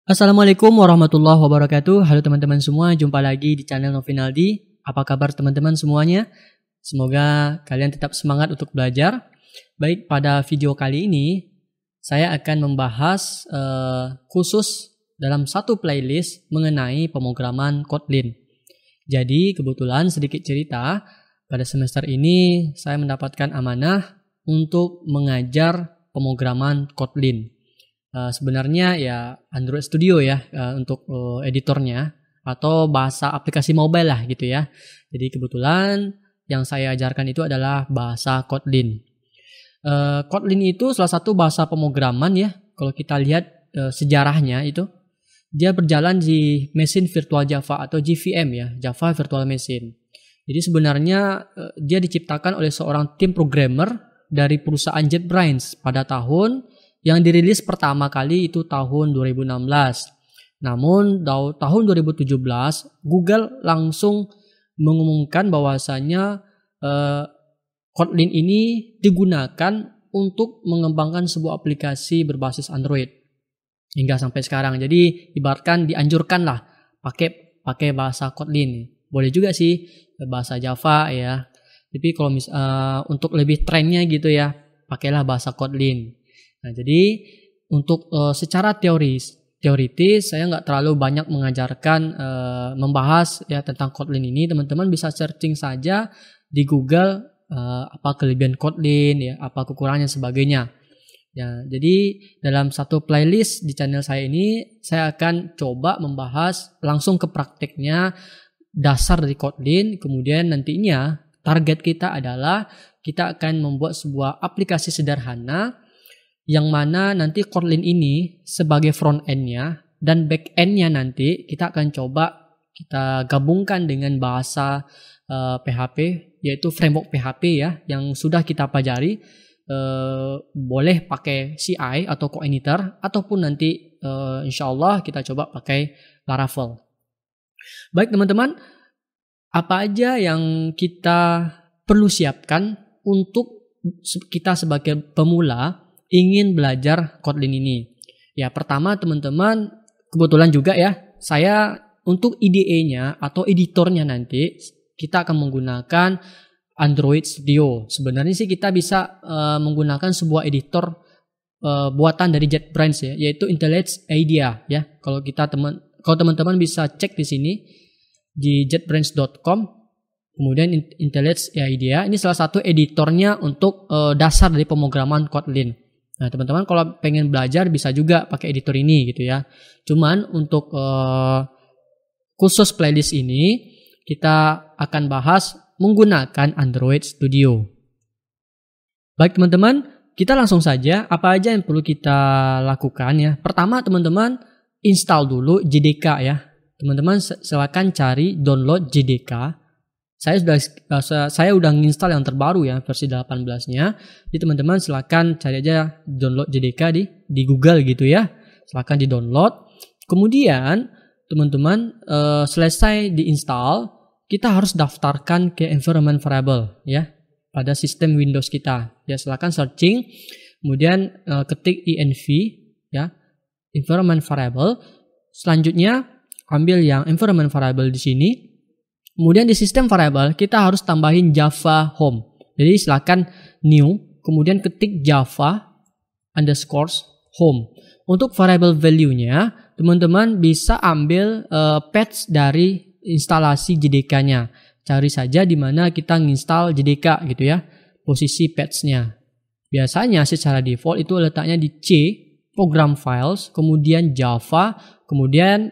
Assalamualaikum warahmatullahi wabarakatuh. Halo teman-teman semua, jumpa lagi di channel Novinaldi. Apa kabar teman-teman semuanya? Semoga kalian tetap semangat untuk belajar. Baik, pada video kali ini saya akan membahas khusus dalam satu playlist mengenai pemrograman Kotlin. Jadi kebetulan sedikit cerita, pada semester ini saya mendapatkan amanah untuk mengajar pemrograman Kotlin. Sebenarnya ya Android Studio ya untuk editornya atau bahasa aplikasi mobile lah gitu ya. Jadi kebetulan yang saya ajarkan itu adalah bahasa Kotlin. Kotlin itu salah satu bahasa pemrograman ya. Kalau kita lihat sejarahnya itu dia berjalan di mesin virtual Java atau JVM ya, Java Virtual Machine. Jadi sebenarnya dia diciptakan oleh seorang tim programmer dari perusahaan JetBrains pada tahun yang dirilis pertama kali itu tahun 2016. Namun tahun 2017 Google langsung mengumumkan bahwasanya Kotlin ini digunakan untuk mengembangkan sebuah aplikasi berbasis Android hingga sampai sekarang. Jadi ibaratkan dianjurkan lah pakai bahasa Kotlin. Boleh juga sih bahasa Java ya. Tapi kalau untuk lebih trennya gitu ya, pakailah bahasa Kotlin. Nah, jadi untuk secara teoritis saya nggak terlalu banyak mengajarkan membahas ya tentang Kotlin ini. Teman-teman bisa searching saja di Google apa kelebihan Kotlin ya, apa kekurangannya sebagainya. Ya, jadi dalam satu playlist di channel saya ini saya akan coba membahas langsung ke prakteknya dasar dari Kotlin. Kemudian nantinya target kita adalah kita akan membuat sebuah aplikasi sederhana yang mana nanti Kotlin ini sebagai front end-nya dan back end-nya nanti kita akan coba kita gabungkan dengan bahasa PHP yaitu framework PHP ya yang sudah kita pelajari. Boleh pakai CI atau co-editor ataupun nanti insyaallah kita coba pakai Laravel. Baik teman-teman, apa aja yang kita perlu siapkan untuk kita sebagai pemula ingin belajar Kotlin ini? Ya, pertama teman-teman, kebetulan juga ya, saya untuk IDE-nya atau editornya nanti kita akan menggunakan Android Studio. Sebenarnya sih kita bisa menggunakan sebuah editor buatan dari JetBrains ya, yaitu IntelliJ IDEA ya. Kalau teman-teman bisa cek di sini di jetbrains.com. Kemudian IntelliJ IDEA ini salah satu editornya untuk dasar dari pemrograman Kotlin. Nah teman-teman kalau pengen belajar bisa juga pakai editor ini gitu ya. Cuman untuk khusus playlist ini kita akan bahas menggunakan Android Studio. Baik teman-teman, kita langsung saja apa aja yang perlu kita lakukan ya. Pertama teman-teman install dulu JDK ya. Teman-teman silakan cari download JDK. Saya udah nginstal yang terbaru ya versi 18-nya. Jadi teman-teman silakan cari aja download JDK di Google gitu ya. Silakan di-download. Kemudian teman-teman selesai diinstal, kita harus daftarkan ke environment variable ya pada sistem Windows kita. Ya silakan searching, kemudian ketik env ya, environment variable. Selanjutnya ambil yang environment variable di sini. Kemudian di sistem variable kita harus tambahin Java home. Jadi silakan new, kemudian ketik Java underscore home. Untuk variable value-nya, teman-teman bisa ambil patch dari instalasi JDK-nya. Cari saja di mana kita nginstal JDK gitu ya, posisi patch-nya. Biasanya secara default itu letaknya di C, program files, kemudian Java, kemudian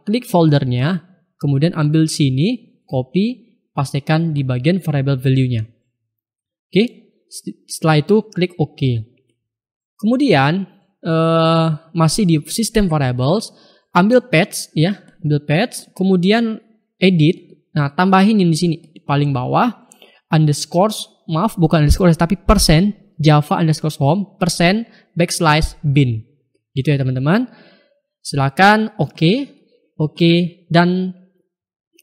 klik foldernya. Kemudian ambil sini, copy, pastikan di bagian variable value-nya. Oke, setelah itu klik OK. Kemudian masih di system variables, ambil patch ya, kemudian edit. Nah, tambahin ini di sini paling bawah underscore, maaf bukan underscore tapi persen Java underscore home persen backslash bin. Gitu ya teman-teman. Silakan OK dan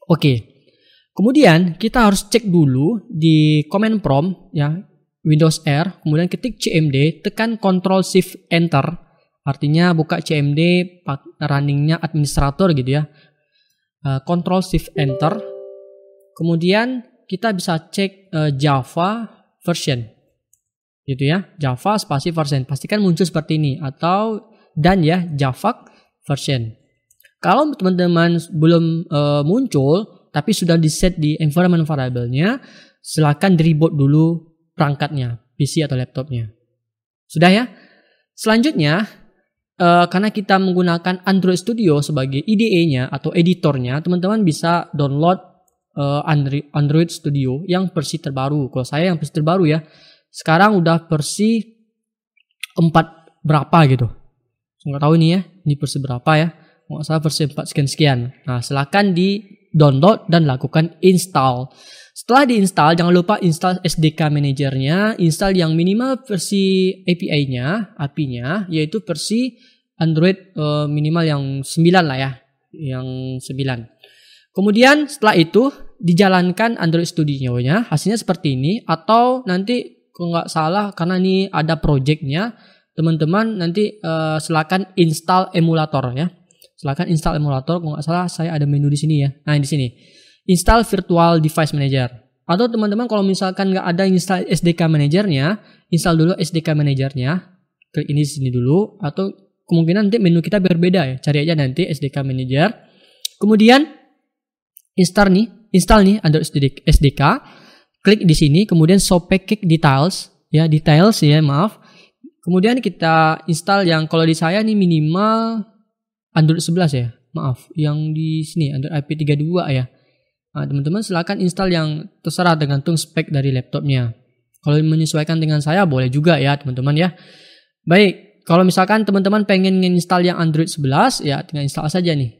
Oke. Kemudian kita harus cek dulu di command prompt ya, Windows R, kemudian ketik cmd, tekan Ctrl Shift Enter Artinya buka CMD runningnya administrator gitu ya. Control Shift Enter. Kemudian kita bisa cek Java version. Gitu ya. Java spasi version. Pastikan muncul seperti ini atau dan ya Java version. Kalau teman-teman belum muncul tapi sudah di set di environment variable-nya, silakan di-reboot dulu perangkatnya, PC atau laptopnya. Sudah ya? Selanjutnya, karena kita menggunakan Android Studio sebagai IDE-nya atau editornya, teman-teman bisa download Android Studio yang versi terbaru. Kalau saya yang versi terbaru ya, sekarang udah versi 4 berapa gitu. Nggak tahu ini ya, ini versi berapa ya. Nggak salah versi 4 sekian-sekian. Nah, silakan di-download dan lakukan install. Setelah diinstal, jangan lupa install SDK Manager-nya, install yang minimal versi API-nya, yaitu versi Android minimal yang 9 lah ya, yang 9. Kemudian setelah itu dijalankan Android Studio-nya, hasilnya seperti ini, atau nanti kalau nggak salah karena ini ada project-nya, teman-teman nanti silakan install emulator ya. Silakan install emulator, kalau nggak salah saya ada menu di sini ya. Nah, di sini. Install Virtual Device Manager. Atau teman-teman kalau misalkan nggak ada install SDK Manager-nya, install dulu SDK Manager-nya. Klik ini di sini dulu. Atau kemungkinan nanti menu kita berbeda ya. Cari aja nanti SDK Manager. Kemudian install nih Android SDK. Klik di sini. Kemudian show package details ya, maaf. Kemudian kita install yang kalau di saya nih minimal Android 11 ya. Maaf, yang di sini Android IP32 ya. Nah, teman-teman silakan install yang terserah tergantung spek dari laptopnya. Kalau menyesuaikan dengan saya boleh juga ya teman-teman ya. Baik, kalau misalkan teman-teman pengen install yang Android 11 ya tinggal install saja nih.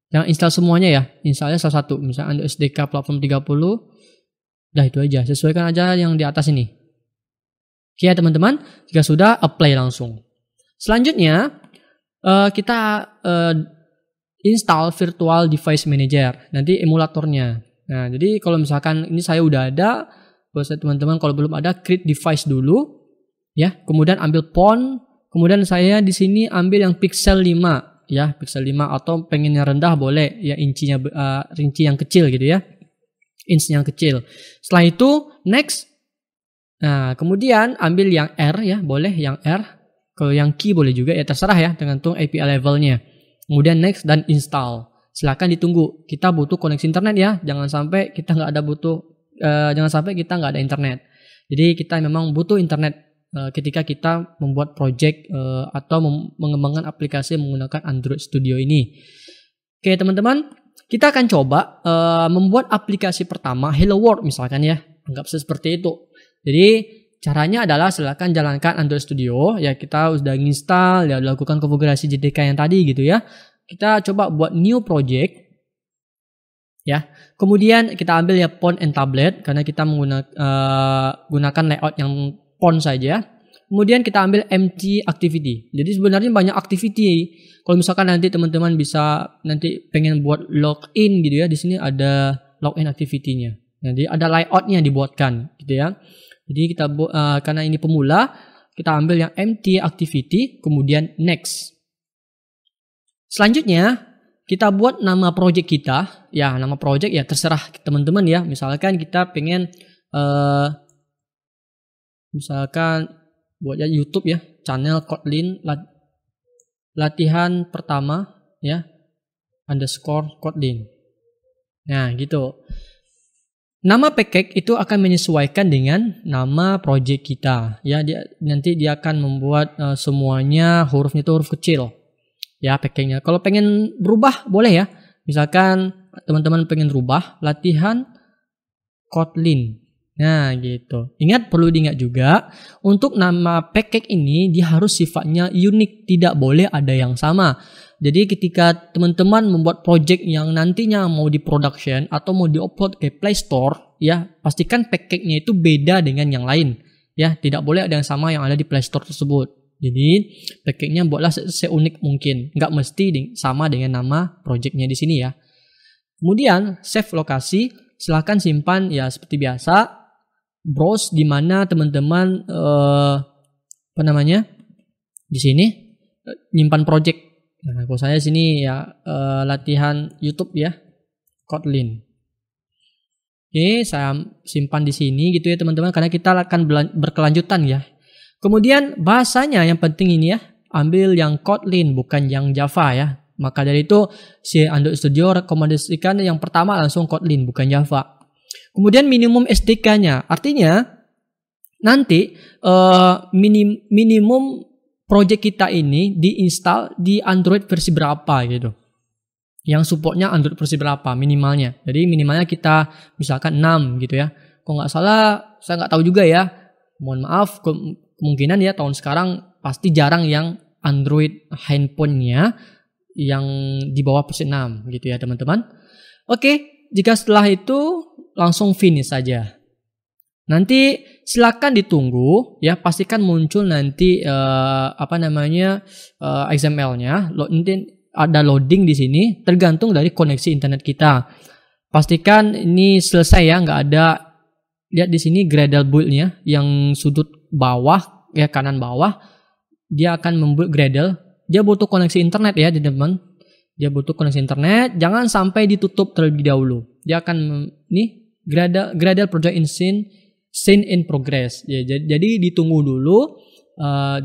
Jangan install semuanya ya, installnya salah satu. Misalnya Android SDK platform 30. Dah itu aja, sesuaikan aja yang di atas ini. Oke ya teman-teman, jika sudah apply langsung. Selanjutnya kita install Virtual Device Manager, nanti emulatornya. Nah, jadi kalau misalkan ini saya udah ada, buat teman-teman kalau belum ada, create device dulu, ya. Kemudian ambil font, kemudian saya di sini ambil yang pixel 5, ya, pixel 5 atau pengen yang rendah boleh, ya incinya rinci yang kecil gitu ya, inch yang kecil. Setelah itu next. Nah, kemudian ambil yang R ya, boleh yang R. Kalau yang key boleh juga ya, terserah ya, tergantung API levelnya. Kemudian next dan install. Silakan ditunggu. Kita butuh koneksi internet ya. Jangan sampai kita nggak ada internet. Jadi kita memang butuh internet ketika kita membuat project atau mengembangkan aplikasi menggunakan Android Studio ini. Oke teman-teman, kita akan coba membuat aplikasi pertama Hello World misalkan ya. Anggap seperti itu. Jadi caranya adalah silakan jalankan Android Studio ya, kita sudah install ya, lakukan konfigurasi JDK yang tadi gitu ya. Kita coba buat new project ya. Kemudian kita ambil ya font and tablet karena kita menggunakan layout yang font saja. Kemudian kita ambil empty activity. Jadi sebenarnya banyak activity. Kalau misalkan nanti teman-teman bisa nanti pengen buat login gitu ya, di sini ada login activity-nya. Jadi ada layout-nya dibuatkan gitu ya. Jadi kita karena ini pemula, kita ambil yang empty activity, kemudian next. Selanjutnya kita buat nama project kita, ya nama project ya terserah teman-teman ya. Misalkan kita pengen misalkan buatnya YouTube ya, channel Kotlin latihan pertama ya _ Kotlin. Nah gitu. Nama package itu akan menyesuaikan dengan nama project kita ya. Nanti dia akan membuat semuanya hurufnya itu huruf kecil ya package-nya. Kalau pengen berubah boleh ya. Misalkan teman-teman pengen berubah latihan Kotlin. Nah gitu. Perlu diingat juga untuk nama package ini dia harus sifatnya unik, tidak boleh ada yang sama. Jadi ketika teman-teman membuat project yang nantinya mau di production atau mau diupload ke Play Store, ya pastikan package-nya itu beda dengan yang lain. Ya, tidak boleh ada yang sama yang ada di Play Store tersebut. Jadi package-nya buatlah seunik mungkin, nggak mesti sama dengan nama project-nya di sini ya. Kemudian save lokasi, silahkan simpan ya seperti biasa. Browse di mana teman-teman di sini. nyimpan project. Nah, kalau saya sini ya latihan YouTube ya, Kotlin. Oke, saya simpan di sini gitu ya teman-teman, karena kita akan berkelanjutan ya. Kemudian bahasanya yang penting ini ya, ambil yang Kotlin bukan yang Java ya. Maka dari itu si Android Studio rekomendasikan yang pertama langsung Kotlin bukan Java. Kemudian minimum SDK-nya, artinya nanti minimum project kita ini diinstal di Android versi berapa gitu. Yang supportnya Android versi berapa minimalnya. Jadi minimalnya kita misalkan 6 gitu ya. Kalau nggak salah, saya nggak tahu juga ya. Mohon maaf, kemungkinan ya tahun sekarang pasti jarang yang Android handphonenya yang di bawah versi 6 gitu ya teman-teman. Oke, jika setelah itu langsung finish saja. Nanti silakan ditunggu ya, pastikan muncul nanti XML-nya. Nanti ada loading di sini tergantung dari koneksi internet kita. Pastikan ini selesai ya, nggak ada, lihat di sini Gradle build-nya yang sudut bawah ya, kanan bawah dia akan membuat Gradle. Dia butuh koneksi internet ya teman-teman. Dia butuh koneksi internet, jangan sampai ditutup terlebih dahulu. Dia akan Gradle project scene in progress. Ya, jadi ditunggu dulu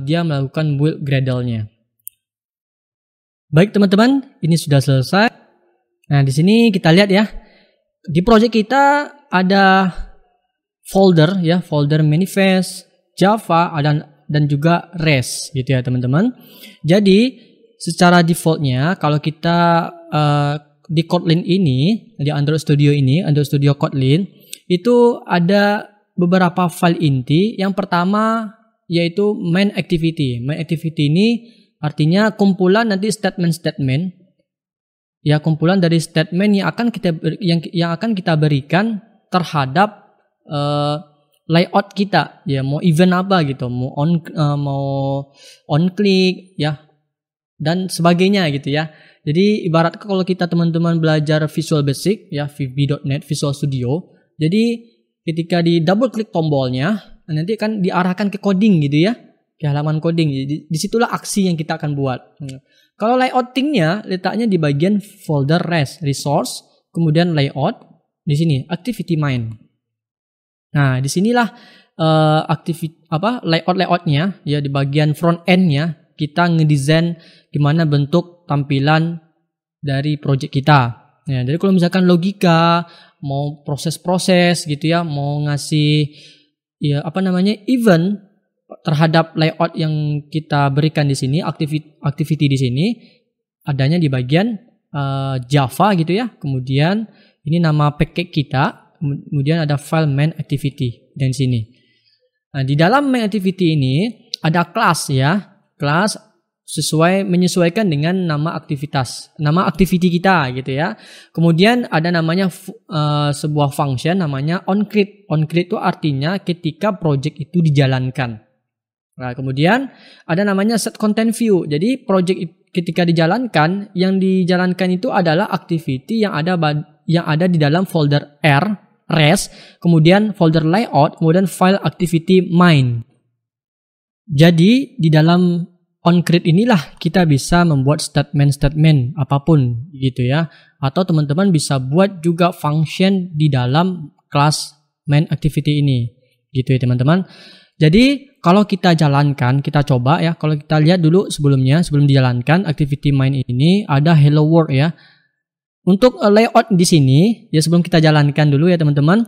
dia melakukan build Gradle-nya. Baik teman-teman, ini sudah selesai. Nah, di sini kita lihat ya. Di project kita ada folder ya, folder manifest, Java, dan juga REST gitu ya teman-teman. Jadi, secara defaultnya kalau kita di Kotlin ini, di Android Studio ini, Android Studio Kotlin, itu ada beberapa file inti. Yang pertama yaitu main activity. Main activity ini artinya kumpulan nanti statement-statement ya, kumpulan dari statement yang akan kita berikan terhadap layout kita ya, mau event apa gitu, mau on click ya dan sebagainya gitu ya. Jadi ibarat kalau kita teman-teman belajar Visual Basic ya, VB.NET Visual Studio, jadi ketika di double klik tombolnya nanti akan diarahkan ke coding gitu ya, ke halaman coding. Jadi disitulah aksi yang kita akan buat. Kalau layoutingnya letaknya di bagian folder REST, resource, kemudian layout, di sini activity main. Nah, disinilah layoutnya ya, di bagian front endnya kita ngedesain gimana bentuk tampilan dari project kita. Ya, jadi kalau misalkan logika, mau proses-proses gitu ya, mau ngasih ya event terhadap layout yang kita berikan di sini, activity di sini adanya di bagian Java gitu ya. Kemudian ini nama package kita, kemudian ada file main activity dan sini. Nah, di dalam main activity ini ada kelas ya, kelas menyesuaikan dengan nama activity kita gitu ya. Kemudian ada namanya sebuah function namanya onCreate. OnCreate itu artinya ketika project itu dijalankan. Nah, kemudian ada namanya set content view. Jadi project ketika dijalankan, yang dijalankan itu adalah activity yang ada di dalam folder REST, kemudian folder layout, kemudian file activity main. Jadi di dalam onCreate inilah kita bisa membuat statement apapun gitu ya. Atau teman-teman bisa buat juga function di dalam kelas main activity ini gitu ya teman-teman. Jadi kalau kita jalankan, kita coba ya, kalau kita lihat dulu sebelum dijalankan activity main ini ada hello world ya. Untuk layout di sini ya, sebelum kita jalankan dulu ya teman-teman,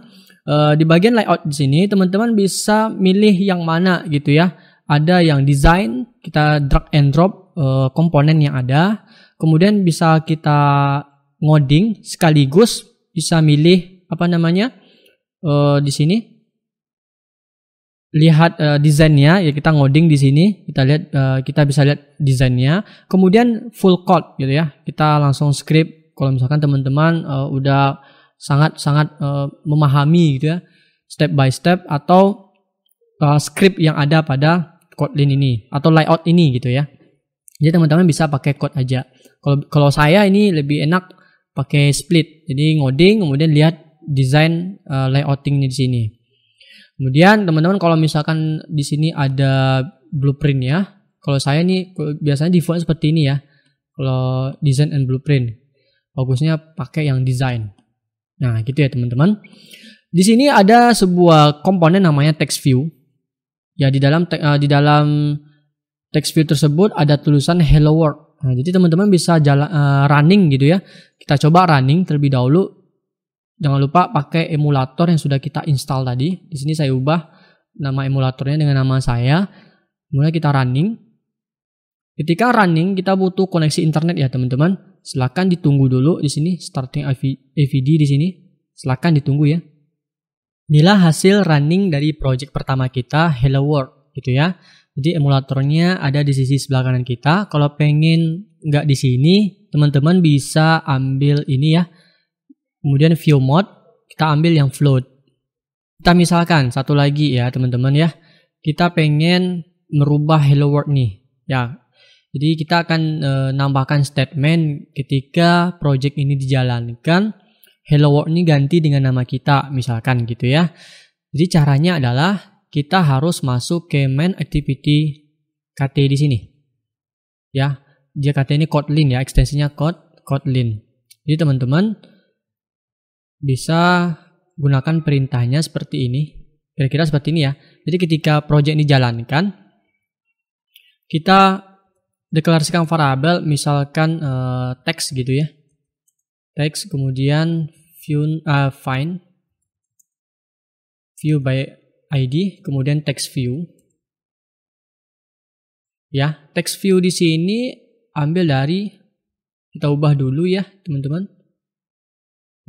di bagian layout di sini teman-teman bisa milih yang mana gitu ya. Ada yang design, kita drag and drop komponen yang ada, kemudian bisa kita ngoding sekaligus bisa milih di sini. Lihat desainnya ya, kita ngoding di sini, kita bisa lihat desainnya. Kemudian full code gitu ya, kita langsung script kalau misalkan teman-teman udah sangat memahami gitu ya, step by step, atau script yang ada pada Kotlin ini atau layout ini gitu ya. Jadi teman-teman bisa pakai code aja. Kalau saya ini lebih enak pakai split, jadi ngoding kemudian lihat desain layoutingnya di sini. Kemudian teman-teman kalau misalkan di sini ada blueprint ya, Kalau saya nih biasanya default seperti ini ya. Kalau design and blueprint, bagusnya pakai yang design. Nah, gitu ya teman-teman. Di sini ada sebuah komponen namanya text view. Ya, di dalam text view tersebut ada tulisan hello world. Nah, jadi teman-teman bisa running gitu ya. Kita coba running terlebih dahulu. Jangan lupa pakai emulator yang sudah kita install tadi. Di sini saya ubah nama emulatornya dengan nama saya. Kemudian kita running. Ketika running kita butuh koneksi internet ya teman-teman. Silakan ditunggu dulu di sini starting AVD di sini. Silakan ditunggu ya. Inilah hasil running dari project pertama kita, Hello World gitu ya. Jadi emulatornya ada di sisi sebelah kanan kita. Kalau pengen nggak di sini, teman-teman bisa ambil ini ya. Kemudian view mode, kita ambil yang float. Kita misalkan satu lagi ya teman-teman ya. Kita pengen merubah Hello World nih. Ya. Jadi kita akan nambahkan statement ketika project ini dijalankan. Hello World ini ganti dengan nama kita misalkan gitu ya. Jadi caranya adalah kita harus masuk ke main activity KT di sini. Ya, dia KT ini Kotlin ya, ekstensinya Kotlin. Jadi teman-teman bisa gunakan perintahnya seperti ini. Kira-kira seperti ini ya. Jadi ketika project ini dijalankan, kita deklarasikan variabel misalkan text gitu ya. Text kemudian find view by ID kemudian text view. Ya, text view di sini ambil dari, kita ubah dulu ya teman-teman.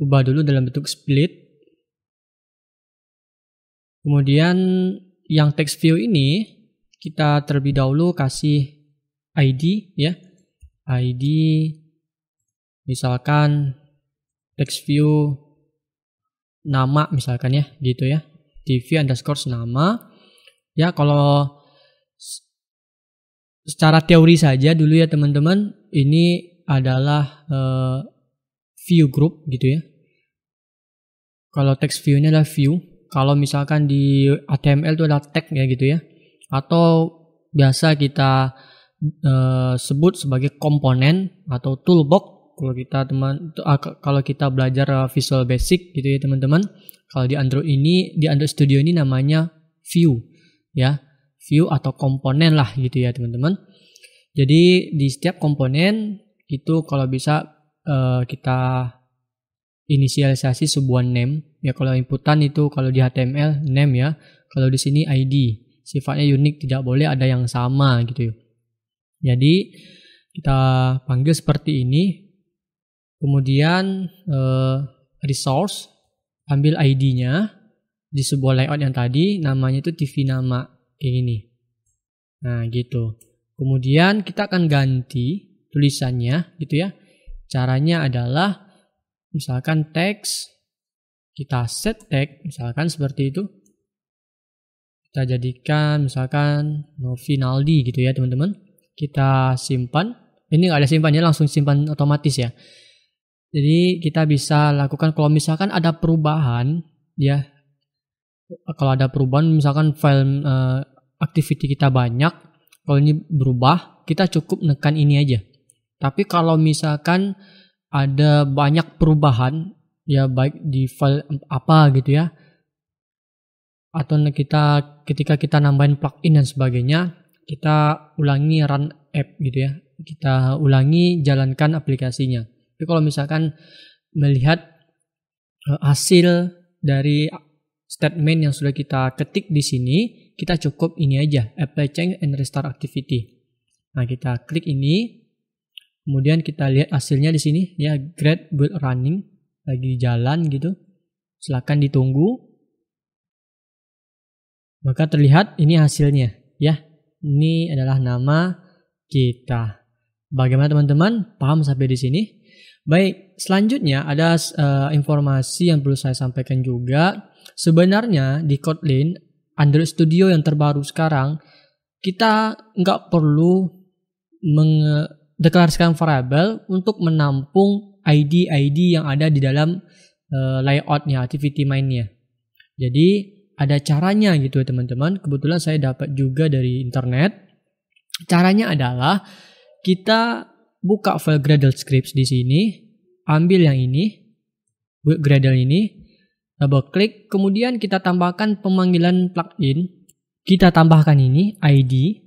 Ubah dulu dalam bentuk split. Kemudian yang text view ini kita terlebih dahulu kasih ID ya. ID misalkan text view nama misalkan ya gitu ya. TV underscore nama. Ya, kalau secara teori saja dulu ya teman-teman, ini adalah view group gitu ya. Kalau text view ini adalah view. Kalau misalkan di HTML itu adalah tag ya gitu ya. Atau biasa kita sebut sebagai komponen atau toolbox. Kalau kita belajar Visual Basic gitu ya teman-teman. Kalau di Android Studio ini namanya view ya, view atau komponen lah gitu ya teman-teman. Jadi di setiap komponen itu kalau bisa kita inisialisasi sebuah name ya. Kalau inputan itu kalau di HTML name ya, kalau di sini ID, sifatnya unik, tidak boleh ada yang sama gitu ya. Jadi kita panggil seperti ini. Kemudian resource, ambil ID-nya di sebuah layout yang tadi, namanya itu TV nama kayak gini. Nah gitu. Kemudian kita akan ganti tulisannya gitu ya. Caranya adalah misalkan text, kita set tag misalkan seperti itu. Kita jadikan misalkan Novinaldi gitu ya teman-teman. Kita simpan. Ini nggak ada simpannya, langsung simpan otomatis ya. Jadi kita bisa lakukan kalau misalkan ada perubahan ya. Kalau ada perubahan misalkan file activity kita banyak, kalau ini berubah kita cukup nekan ini aja. Tapi kalau misalkan ada banyak perubahan ya, baik di file apa gitu ya, atau ketika kita nambahin plugin dan sebagainya, kita ulangi run app gitu ya. Kita ulangi jalankan aplikasinya. Tapi kalau misalkan melihat hasil dari statement yang sudah kita ketik di sini, kita cukup ini aja, apply change and restart activity. Nah, kita klik ini, kemudian kita lihat hasilnya di sini ya, great build running, lagi jalan gitu. Silakan ditunggu. Maka terlihat ini hasilnya ya. Ini adalah nama kita. Bagaimana teman-teman? Paham sampai di sini? Baik, selanjutnya ada informasi yang perlu saya sampaikan juga. Sebenarnya di Kotlin Android Studio yang terbaru sekarang, kita nggak perlu mendeklarasikan variabel untuk menampung ID yang ada di dalam layoutnya, activity main-nya. Jadi ada caranya gitu ya teman-teman. Kebetulan saya dapat juga dari internet. Caranya adalah kita buka file Gradle scripts di sini, ambil yang ini, Gradle ini, double klik, kemudian kita tambahkan pemanggilan plugin, kita tambahkan ini ID,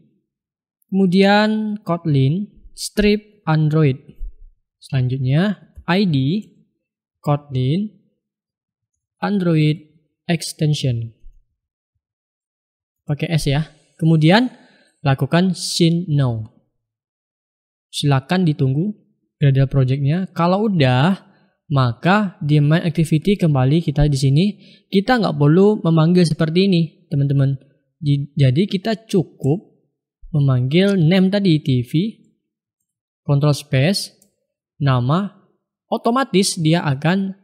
kemudian Kotlin strip Android, selanjutnya ID Kotlin Android extension, pakai S ya. Kemudian lakukan sync now. Silakan ditunggu Gradle projectnya. Kalau udah, maka di main activity kembali kita di sini. Kita nggak perlu memanggil seperti ini, teman-teman. Jadi kita cukup memanggil name tadi TV, control space, nama, otomatis dia akan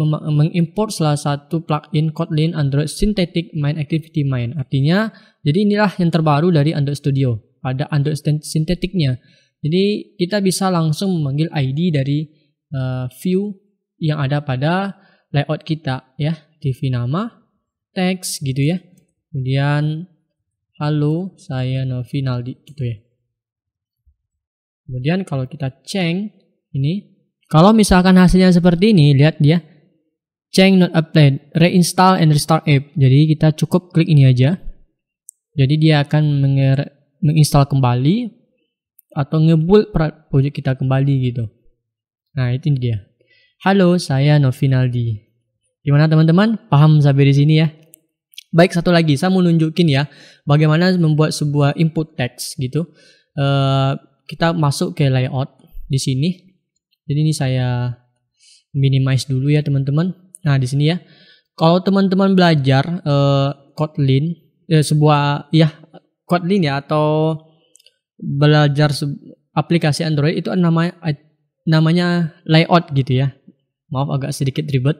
mengimport salah satu plugin Kotlin Android Synthetic Main Activity Main. Artinya, jadi inilah yang terbaru dari Android Studio. Ada Android Synthetic-nya. Jadi kita bisa langsung memanggil ID dari view yang ada pada layout kita ya. TV nama, teks gitu ya. Kemudian halo, saya Novinaldi gitu ya. Kemudian kalau kita change ini, kalau misalkan hasilnya seperti ini, lihat dia change not applied, reinstall and restart app. Jadi kita cukup klik ini aja. Jadi dia akan menginstal kembali atau ngebuild project kita kembali gitu. Nah, itu dia. Halo, saya Novinaldi. Gimana teman-teman? Paham sampai di sini ya? Baik, satu lagi saya mau nunjukin ya bagaimana membuat sebuah input text gitu. Kita masuk ke layout di sini. Jadi ini saya minimize dulu ya teman-teman. Nah, di sini ya. Kalau teman-teman belajar Kotlin, sebuah ya Kotlin ya, atau belajar aplikasi Android, itu namanya layout gitu ya. Maaf agak sedikit ribet.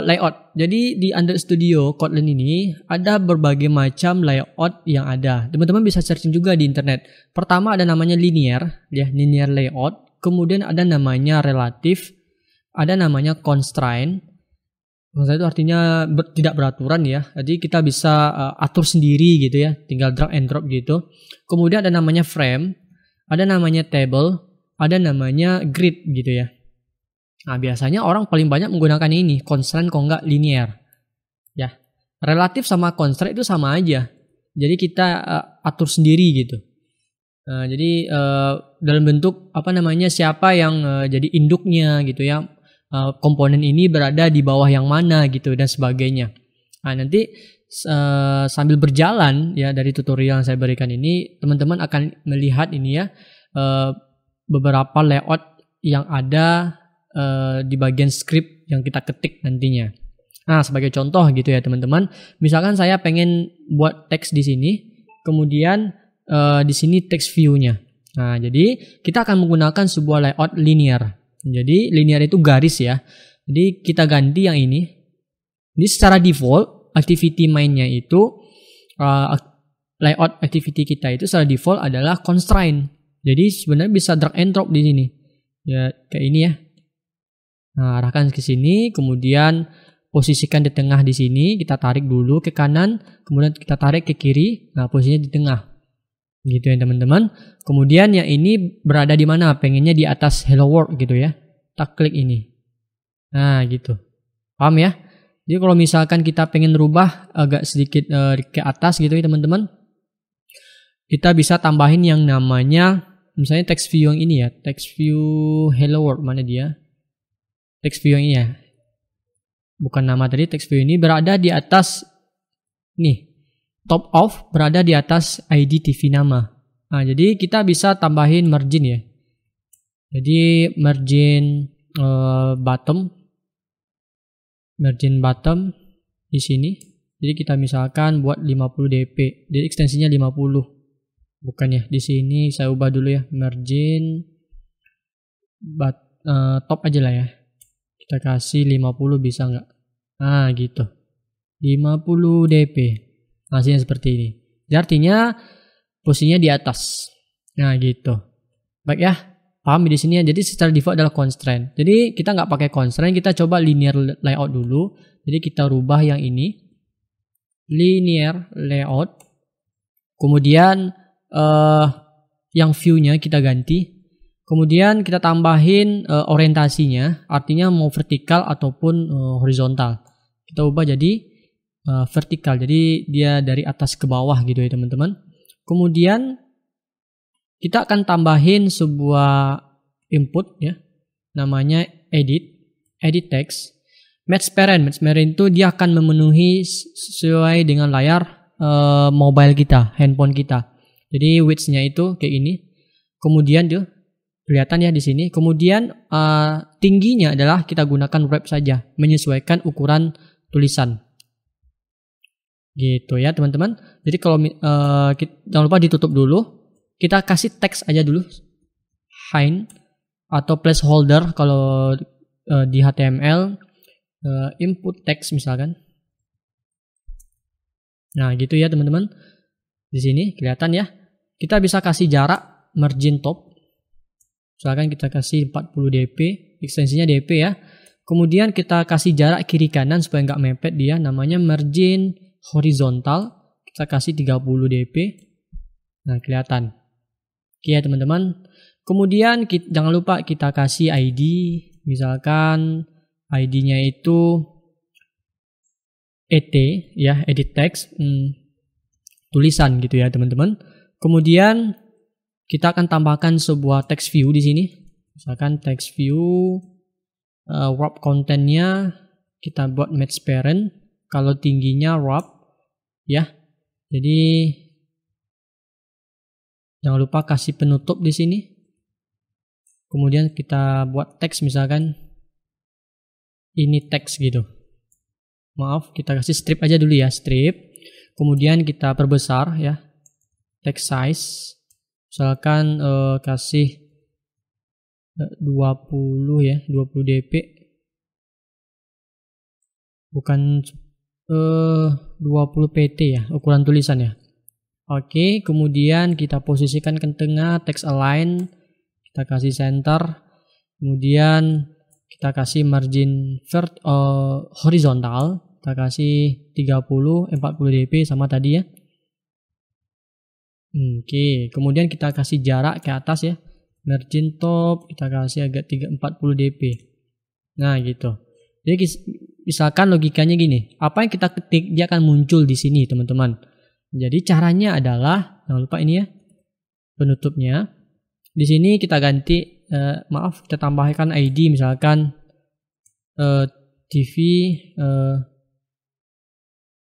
Layout. Jadi di Android Studio Kotlin ini ada berbagai macam layout yang ada. Teman-teman bisa searching juga di internet. Pertama ada namanya linear, ya, linear layout. Kemudian ada namanya relative, ada namanya constraint. Constraint itu artinya tidak beraturan ya. Jadi kita bisa atur sendiri gitu ya, tinggal drag and drop gitu. Kemudian ada namanya frame, ada namanya table, ada namanya grid gitu ya. Nah, biasanya orang paling banyak menggunakan ini, constraint kalau enggak linear. Ya, relatif sama constraint itu sama aja. Jadi kita atur sendiri gitu. Jadi dalam bentuk siapa yang jadi induknya gitu ya. Komponen ini berada di bawah yang mana gitu dan sebagainya. Nah, nanti sambil berjalan ya dari tutorial yang saya berikan ini, teman-teman akan melihat ini ya beberapa layout yang ada di bagian script yang kita ketik nantinya. Nah, sebagai contoh gitu ya teman-teman, misalkan saya pengen buat teks di sini, kemudian di sini text view-nya. Nah, jadi kita akan menggunakan sebuah layout linear. Jadi linear itu garis ya. Jadi kita ganti yang ini. Ini secara default activity main-nya itu layout activity kita itu secara default adalah constraint. Jadi sebenarnya bisa drag and drop di sini. Ya kayak ini ya. Nah, arahkan ke sini, kemudian posisikan di tengah di sini, kita tarik dulu ke kanan, kemudian kita tarik ke kiri. Nah, posisinya di tengah. Gitu ya, teman-teman. Kemudian yang ini berada di mana? Pengennya di atas hello world gitu ya. Kita klik ini. Nah, gitu. Paham ya? Jadi kalau misalkan kita pengen rubah agak sedikit ke atas gitu ya, teman-teman. Kita bisa tambahin yang namanya misalnya text view yang ini ya, text view hello world, mana dia? Text view ini ya, bukan nama tadi. Text view ini berada di atas nih, top of berada di atas ID TV nama. Nah, jadi kita bisa tambahin margin ya. Jadi margin bottom di sini. Jadi kita misalkan buat 50 dp. Jadi ekstensinya 50. Bukan ya, di sini saya ubah dulu ya, margin top aja lah ya. Kita kasih 50 bisa nggak? Nah gitu, 50 dp. Hasilnya seperti ini. Jadi artinya posisinya di atas. Nah gitu. Baik ya, paham di sini ya. Jadi secara default adalah constraint. Jadi kita nggak pakai constraint, kita coba linear layout dulu. Jadi kita rubah yang ini, linear layout. Kemudian yang view-nya kita ganti. Kemudian kita tambahin orientasinya, artinya mau vertikal ataupun horizontal. Kita ubah jadi vertikal, jadi dia dari atas ke bawah gitu ya teman-teman. Kemudian kita akan tambahin sebuah input ya, namanya edit text. Match parent itu dia akan memenuhi sesuai dengan layar mobile kita, handphone kita. Jadi width-nya itu kayak ini. Kemudian tuh kelihatan ya di sini. Kemudian tingginya adalah kita gunakan wrap saja, menyesuaikan ukuran tulisan. Gitu ya teman-teman. Jadi kalau jangan lupa ditutup dulu. Kita kasih teks aja dulu, hide atau placeholder kalau di HTML, input text misalkan. Nah gitu ya teman-teman. Di sini kelihatan ya. Kita bisa kasih jarak margin top. Misalkan kita kasih 40 dp, ekstensinya dp ya. Kemudian kita kasih jarak kiri kanan supaya nggak mepet dia, namanya margin horizontal. Kita kasih 30 dp. Nah kelihatan. Oke ya teman-teman. Kemudian jangan lupa kita kasih ID. Misalkan ID-nya itu ET ya, edit text, tulisan gitu ya teman-teman. Kemudian kita akan tambahkan sebuah text view di sini. Misalkan text view, wrap contentnya kita buat match parent. Kalau tingginya wrap ya. Jadi jangan lupa kasih penutup di sini. Kemudian kita buat teks misalkan ini teks gitu. Maaf, kita kasih strip aja dulu ya, strip. Kemudian kita perbesar ya, text size. Misalkan kasih 20 ya, 20 dp. Bukan 20 pt ya, ukuran tulisan ya. Oke, kemudian kita posisikan ke tengah, text align. Kita kasih center. Kemudian kita kasih margin horizontal. Kita kasih 30, 40 dp sama tadi ya. Oke, kemudian kita kasih jarak ke atas ya. Margin top kita kasih agak 40 dp. Nah gitu. Jadi misalkan logikanya gini, apa yang kita ketik dia akan muncul di sini teman-teman. Jadi caranya adalah, jangan lupa ini ya, penutupnya. Di sini kita ganti, kita tambahkan ID misalkan TV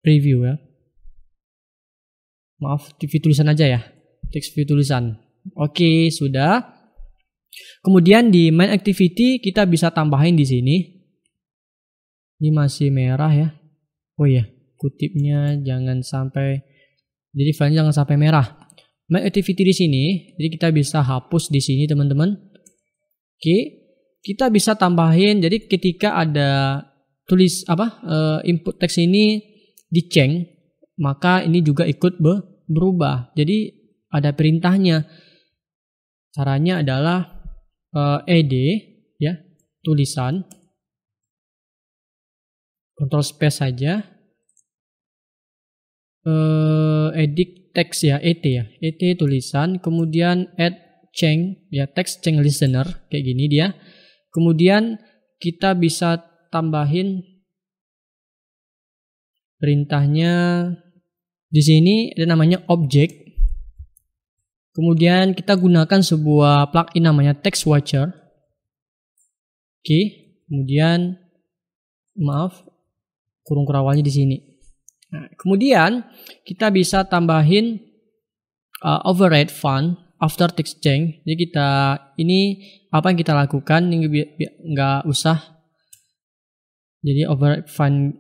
preview ya. Maaf, TV tulisan aja ya. Text view tulisan. Oke, sudah. Kemudian di main activity kita bisa tambahin di sini. Ini masih merah ya. Oh ya, kutipnya jangan sampai, jadi filenya jangan sampai merah. Main activity di sini, jadi kita bisa hapus di sini teman-teman. Oke, kita bisa tambahin. Jadi ketika ada input teks ini diceng, maka ini juga ikut berubah. Jadi ada perintahnya. Caranya adalah ed ya, tulisan, Ctrl space saja, edit text ya, et tulisan, kemudian add change ya, text change listener kayak gini dia. Kemudian kita bisa tambahin perintahnya di sini, ada namanya object. Kemudian kita gunakan sebuah plugin namanya Text Watcher. Oke, kemudian maaf, kurung kerawalnya di sini. Nah, kemudian kita bisa tambahin override font after text change. Jadi ini apa yang kita lakukan, ini nggak usah. Jadi override font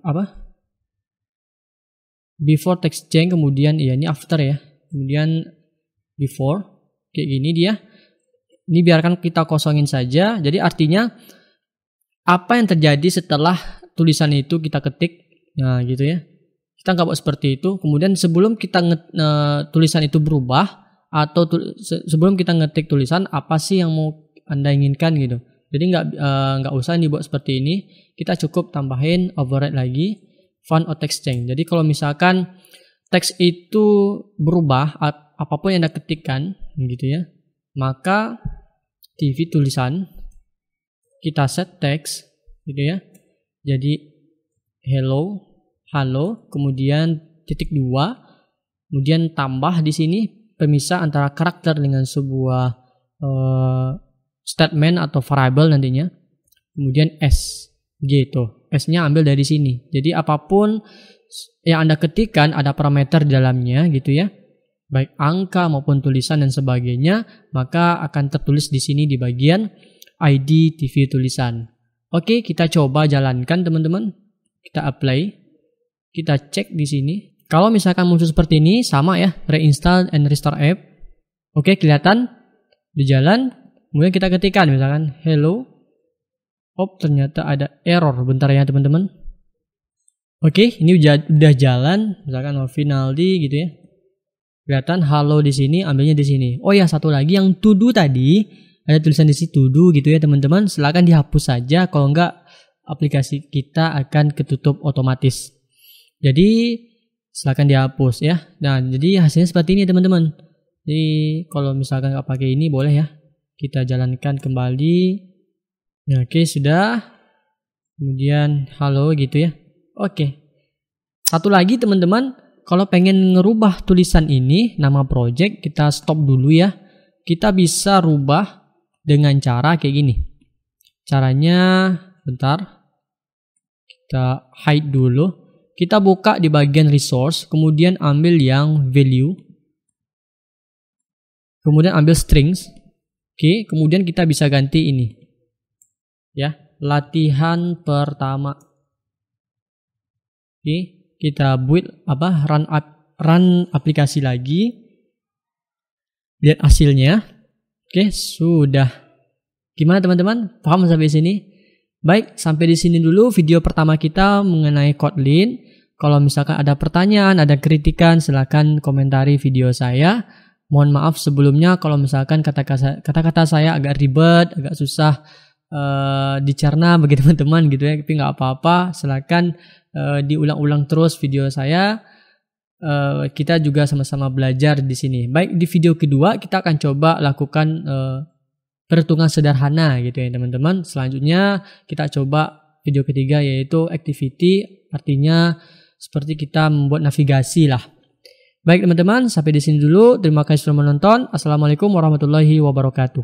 before text change, kemudian ya ini after ya. Kemudian before kayak gini dia. Ini biarkan kita kosongin saja. Jadi artinya apa yang terjadi setelah tulisan itu kita ketik. Nah gitu ya. Kita nggak buat seperti itu. Kemudian sebelum kita tulisan itu berubah, atau sebelum kita ngetik tulisan, apa sih yang mau Anda inginkan gitu. Jadi nggak usah dibuat seperti ini. Kita cukup tambahin override lagi font or text change. Jadi kalau misalkan teks itu berubah apapun yang Anda ketikkan gitu ya, maka TV tulisan kita set teks gitu ya. Jadi hello, halo, kemudian titik 2, kemudian tambah di sini pemisah antara karakter dengan sebuah statement atau variable nantinya. Kemudian S gitu. S-nya ambil dari sini. Jadi apapun yang Anda ketikkan ada parameter di dalamnya gitu ya. Baik angka maupun tulisan dan sebagainya, maka akan tertulis di sini di bagian ID TV tulisan. Oke, kita coba jalankan teman-teman. Kita apply. Kita cek di sini. Kalau misalkan muncul seperti ini, sama ya, reinstall and restore app. Oke, kelihatan di jalan. Kemudian kita ketikkan misalkan hello. Oh, ternyata ada error. Bentar ya teman-teman. Oke, ini udah jalan. Misalkan Novinaldi gitu ya. Kelihatan halo di sini, ambilnya di sini. Oh ya, satu lagi yang to do tadi, ada tulisan di sini to do gitu ya teman-teman. Silakan dihapus saja, kalau enggak aplikasi kita akan ketutup otomatis. Jadi silakan dihapus ya. Nah, jadi hasilnya seperti ini teman-teman. Jadi kalau misalkan nggak pakai ini boleh ya. Kita jalankan kembali. Nah, oke, sudah. Kemudian halo gitu ya. Oke. Satu lagi teman-teman, kalau pengen ngerubah tulisan ini, nama project, kita stop dulu ya. Kita bisa rubah dengan cara kayak gini. Caranya, bentar. Kita hide dulu. Kita buka di bagian resource, kemudian ambil yang value. Kemudian ambil strings. Oke, kemudian kita bisa ganti ini. Ya, latihan pertama. Oke, kita build run aplikasi lagi. Lihat hasilnya. Oke, sudah. Gimana teman-teman? Paham sampai sini? Baik, sampai di sini dulu video pertama kita mengenai Kotlin. Kalau misalkan ada pertanyaan, ada kritikan, silakan komentari video saya. Mohon maaf sebelumnya kalau misalkan kata-kata saya agak ribet, agak susah dicerna bagi teman-teman gitu ya. Tapi nggak apa-apa, silakan diulang-ulang terus video saya. Kita juga sama-sama belajar di sini. Baik, di video kedua kita akan coba lakukan perhitungan sederhana gitu ya teman-teman. Selanjutnya kita coba video ketiga yaitu activity, artinya seperti kita membuat navigasi lah. Baik teman-teman, sampai di sini dulu. Terima kasih sudah menonton. Assalamualaikum warahmatullahi wabarakatuh.